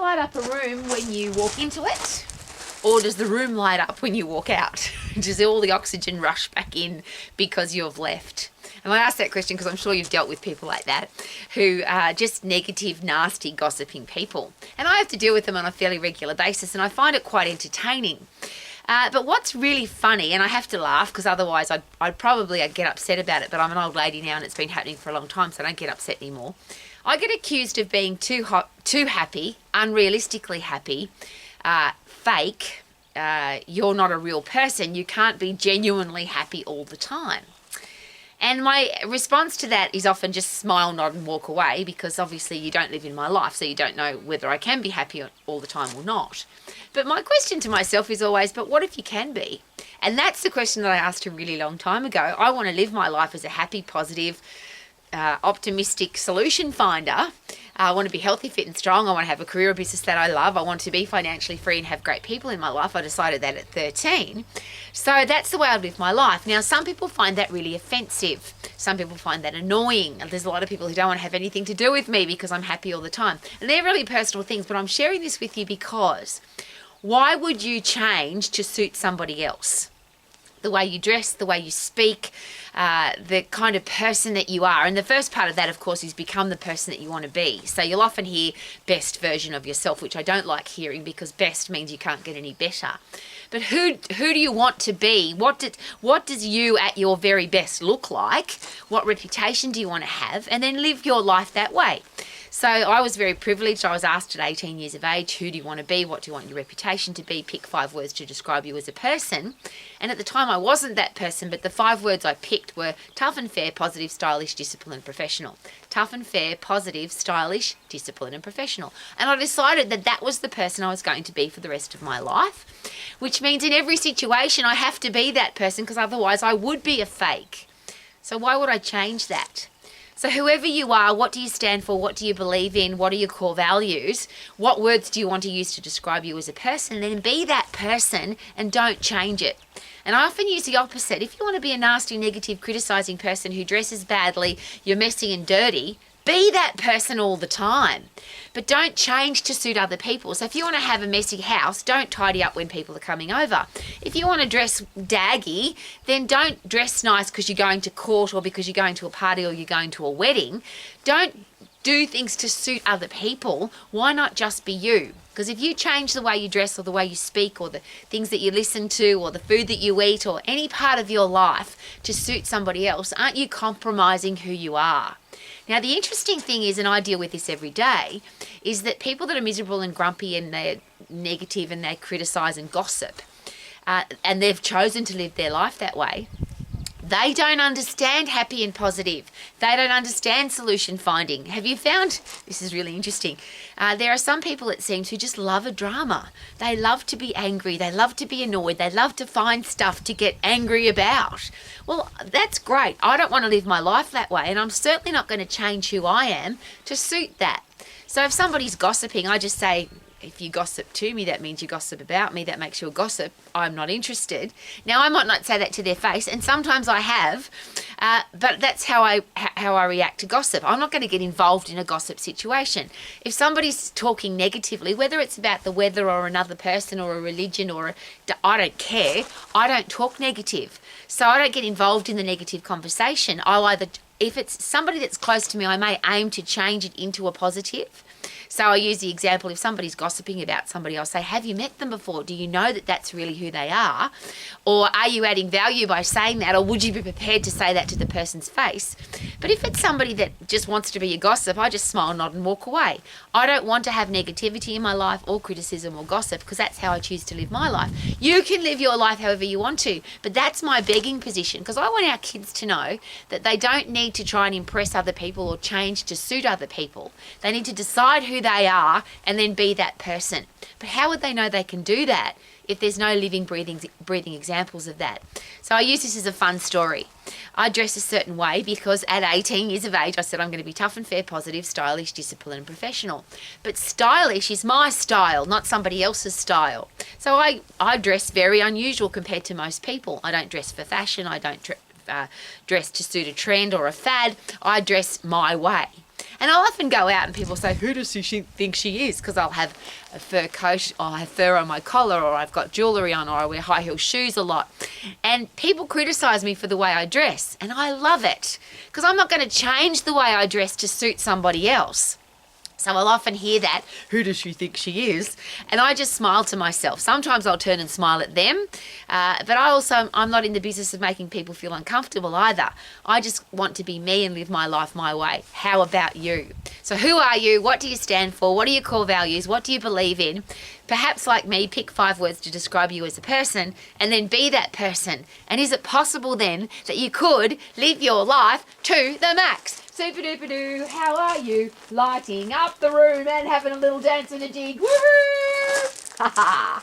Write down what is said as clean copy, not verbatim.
light up a room when you walk into it? Or does the room light up when you walk out? Does all the oxygen rush back in because you've left? And I ask that question because I'm sure you've dealt with people like that who are just negative, nasty, gossiping people. And I have to deal with them on a fairly regular basis, and I find it quite entertaining. But what's really funny, and I have to laugh because otherwise I'd get upset about it, but I'm an old lady now and it's been happening for a long time, so I don't get upset anymore. I get accused of being too happy, unrealistically happy, fake. You're not a real person. You can't be genuinely happy all the time. And my response to that is often just smile, nod and walk away, because obviously you don't live in my life, so you don't know whether I can be happy all the time or not. But my question to myself is always, but what if you can be? And that's the question that I asked a really long time ago. I want to live my life as a happy, positive, optimistic solution finder. I want to be healthy, fit and strong. I want to have a career or business that I love. I want to be financially free and have great people in my life. I decided that at 13. So that's the way I live my life. Now, some people find that really offensive. Some people find that annoying. There's a lot of people who don't want to have anything to do with me because I'm happy all the time. And they're really personal things, but I'm sharing this with you because why would you change to suit somebody else? The way you dress, the way you speak, the kind of person that you are. And the first part of that, of course, is become the person that you want to be. So you'll often hear best version of yourself, which I don't like hearing because best means you can't get any better. But who do you want to be? What does you at your very best look like? What reputation do you want to have? And then live your life that way. So I was very privileged. I was asked at 18 years of age, who do you want to be? What do you want your reputation to be? Pick 5 words to describe you as a person. And at the time I wasn't that person, but the 5 words I picked were tough and fair, positive, stylish, disciplined and professional. Tough and fair, positive, stylish, disciplined and professional. And I decided that that was the person I was going to be for the rest of my life, which means in every situation I have to be that person because otherwise I would be a fake. So why would I change that? So whoever you are, what do you stand for? What do you believe in? What are your core values? What words do you want to use to describe you as a person? Then be that person and don't change it. And I often use the opposite. If you want to be a nasty, negative, criticizing person who dresses badly, you're messy and dirty, be that person all the time. But don't change to suit other people. So if you want to have a messy house, don't tidy up when people are coming over. If you want to dress daggy, then don't dress nice because you're going to court or because you're going to a party or you're going to a wedding. Don't do things to suit other people. Why not just be you? Because if you change the way you dress or the way you speak or the things that you listen to or the food that you eat or any part of your life to suit somebody else, aren't you compromising who you are? Now, the interesting thing is, and I deal with this every day, is that people that are miserable and grumpy and they're negative and they criticise and gossip, and they've chosen to live their life that way, they don't understand happy and positive. They don't understand solution finding. Have you found, this is really interesting, there are some people, it seems, who just love a drama. They love to be angry. They love to be annoyed. They love to find stuff to get angry about. Well, that's great. I don't want to live my life that way, and I'm certainly not going to change who I am to suit that. So if somebody's gossiping, I just say, if you gossip to me, that means you gossip about me. That makes you a gossip. I'm not interested. Now, I might not say that to their face, and sometimes I have, but that's how I react to gossip. I'm not going to get involved in a gossip situation. If somebody's talking negatively, whether it's about the weather or another person or a religion I don't care. I don't talk negative. So I don't get involved in the negative conversation. If it's somebody that's close to me, I may aim to change it into a positive. So I use the example, if somebody's gossiping about somebody, I'll say, have you met them before? Do you know that that's really who they are? Or are you adding value by saying that? Or would you be prepared to say that to the person's face? But if it's somebody that just wants to be a gossip, I just smile, nod and walk away. I don't want to have negativity in my life or criticism or gossip because that's how I choose to live my life. You can live your life however you want to, but that's my begging position because I want our kids to know that they don't need to try and impress other people or change to suit other people. They need to decide who they are and then be that person. But how would they know they can do that if there's no living, breathing examples of that? So I use this as a fun story. I dress a certain way because at 18 years of age, I said I'm going to be tough and fair, positive, stylish, disciplined and professional. But stylish is my style, not somebody else's style. So I dress very unusual compared to most people. I don't dress for fashion. I don't dress to suit a trend or a fad. I dress my way. And I'll often go out and people say, who does she think she is? Because I'll have a fur coat, or I have fur on my collar, or I've got jewellery on, or I wear high heel shoes a lot. And people criticise me for the way I dress. And I love it, because I'm not going to change the way I dress to suit somebody else. So I'll often hear that, who does she think she is? And I just smile to myself. Sometimes I'll turn and smile at them. But I'm not in the business of making people feel uncomfortable either. I just want to be me and live my life my way. How about you? So who are you? What do you stand for? What are your core values? What do you believe in? Perhaps like me, pick 5 words to describe you as a person and then be that person. And is it possible then that you could live your life to the max? Super duper doo, how are you? Lighting up the room and having a little dance and a jig. Woohoo! Ha ha!